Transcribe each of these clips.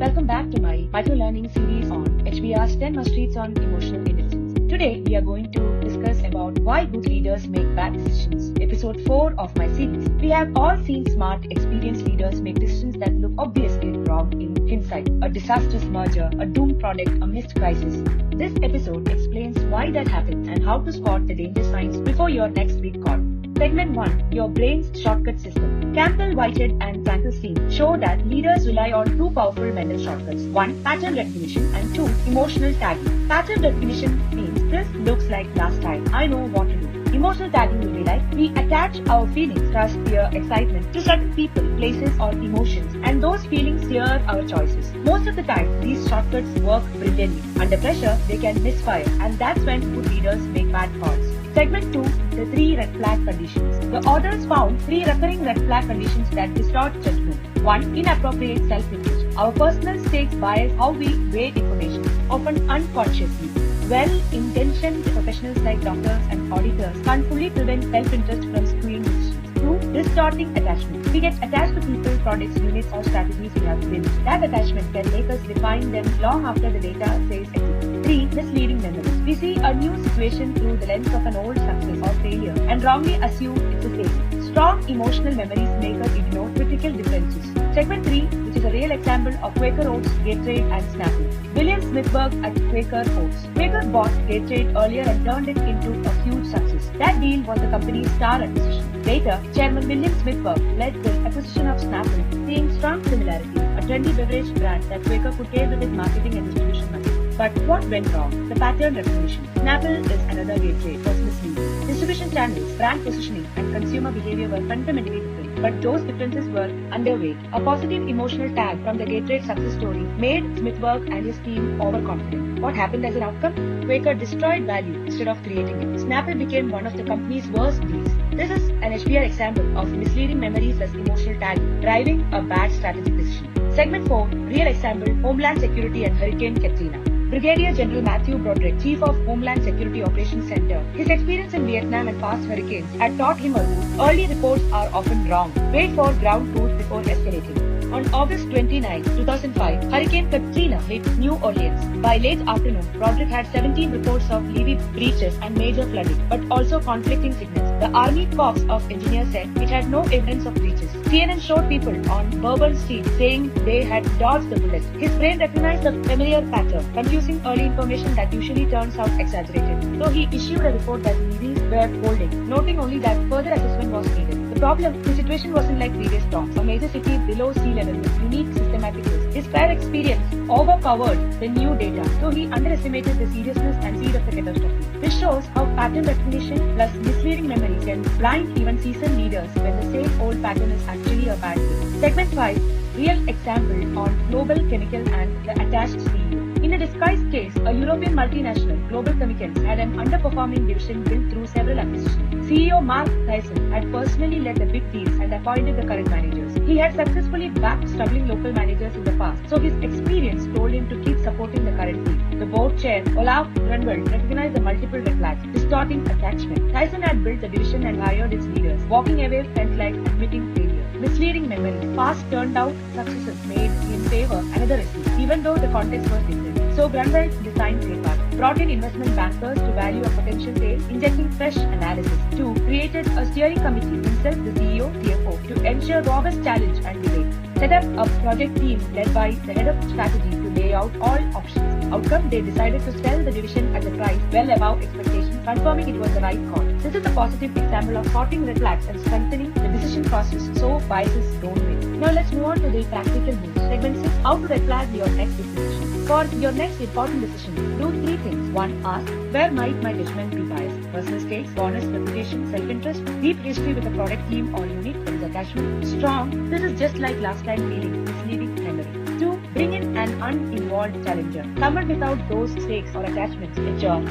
Welcome back to my micro-learning series on HBR's 10 must-reads on emotional intelligence. Today, we are going to discuss about why good leaders make bad decisions. Episode 4 of my series. We have all seen smart, experienced leaders make decisions that look obviously wrong in hindsight. A disastrous merger, a doomed product, a missed crisis. This episode explains why that happens and how to spot the danger signs before your next big call. Segment 1. Your brain's shortcut system. Campbell, Whitehead and Frankenstein show that leaders rely on two powerful mental shortcuts. 1. Pattern recognition and 2. Emotional tagging. Pattern recognition means this looks like last time, I know what to do. Emotional tagging will be like, we attach our feelings, trust, fear, excitement to certain people, places or emotions, and those feelings steer our choices. Most of the time, these shortcuts work brilliantly. Under pressure, they can misfire, and that's when good leaders make bad calls. Segment 2. The 3 red flag conditions. The authors found 3 recurring red flag conditions that distort judgment. 1. Inappropriate self-interest. Our personal stakes bias how we weigh information, often unconsciously. Well-intentioned professionals like doctors and auditors can't fully prevent self-interest from skewing decisions. 2. Distorting attachment. We get attached to people, products, units or strategies we have built. That attachment can make us define them long after the data says exit. 3. Misleading memories. We see a new situation through the lens of an old success or failure and wrongly assume it's the same. Strong emotional memories make us ignore critical differences. Segment 3, which is a real example of Quaker Oats, Gatorade and Snapple. William Smithberg at Quaker Oats. Quaker bought Gatorade earlier and turned it into a huge success. That deal was the company's star acquisition. Later, Chairman William Smithberg led the acquisition of Snapple, seeing strong similarity, a trendy beverage brand that Quaker could tail with its marketing and distribution money. But what went wrong? The pattern recognition. Snapple is another Gatorade was misleading. Distribution channels, brand positioning, and consumer behavior were fundamentally different, but those differences were underweight. A positive emotional tag from the Gatorade success story made Smithberg and his team overconfident. What happened as an outcome? Quaker destroyed value instead of creating it. Snapple became one of the company's worst deals. This is an HBR example of misleading memories as emotional tagging, driving a bad strategic decision. Segment 4, real example, Homeland Security and Hurricane Katrina. Brigadier General Matthew Broderick, Chief of Homeland Security Operations Center, his experience in Vietnam and past hurricanes had taught him a rule. Early reports are often wrong. Wait for ground truth before escalating. On August 29, 2005, Hurricane Katrina hit New Orleans. By late afternoon, Broderick had 17 reports of levee breaches and major flooding, but also conflicting signals. The Army Corps of Engineers said it had no evidence of breaches. CNN showed people on Bourbon Street saying they had dodged the bullet. His brain recognized the familiar pattern, confusing early information that usually turns out exaggerated. So he issued a report that levees were holding, noting only that further assessment was needed. The problem, the situation wasn't like previous storms. A major city below sea level with unique systematic risk. His prior experience overpowered the new data, so he underestimated the seriousness and speed of the catastrophe. This shows how pattern recognition plus misleading memory can blind even seasoned leaders when the same old pattern is actually a bad thing. Segment 5, real example on Global Chemical and the attached CEO. In a disguised case, a European multinational, Global Chemicals, had an underperforming division built through several acquisitions. CEO Mark Tyson had personally led the big deals and appointed the current managers. He had successfully backed struggling local managers in the past, so his experience told him to keep supporting the current team. The board chair, Olaf Grunwald, recognized the multiple red flags, distorting attachment. Tyson had built the division and hired its leaders. Walking away felt like admitting failure. Misleading memories. Past turned out successes made in favor another receipt, even though the context was different. So Grunwald designed safeguard, brought in investment bankers to value a potential sale, injecting fresh analysis. 2. Created a steering committee, himself the CEO, CFO, to ensure robust challenge and debate. Set up a project team led by the head of strategy to lay out all options. Outcome, they decided to sell the division at a price well above expectations, confirming it was the right call. This is a positive example of spotting red flags and strengthening the decision process so biases don't win. Now let's move on to the practical moves. Segment 6, how to red flag your next decision. For your next important decision, do 3 things. 1. Ask, where might my judgment be biased? Personal stakes, bonus, reputation, self-interest, deep history with a product team or unit, there is attachment. Strong, this is just like last time feeling, misleading memory. 2. Bring in an uninvolved challenger. Someone without those stakes or attachments,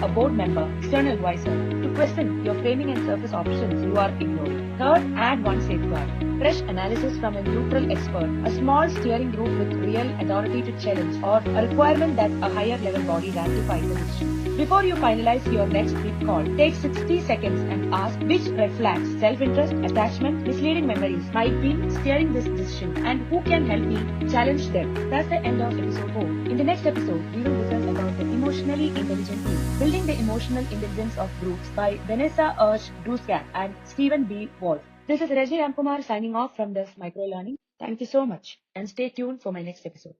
a board member, external advisor, to question your framing and surface options you are ignoring. 3rd, add 1 safeguard. fresh analysis from a neutral expert, a small steering group with real authority to challenge, or a requirement that a higher level body ratify the decision. Before you finalize your next big call, take 60 seconds and ask which red flags, self-interest, attachment, misleading memories might be steering this decision and who can help me challenge them. That's the end of episode 4. In the next episode, we will discuss about the emotionally intelligent team, building the emotional intelligence of groups by Vanessa Ursch Duskat and Stephen B. Wolf. This is Reggie Ramkumar signing off from this micro learning. Thank you so much and stay tuned for my next episode.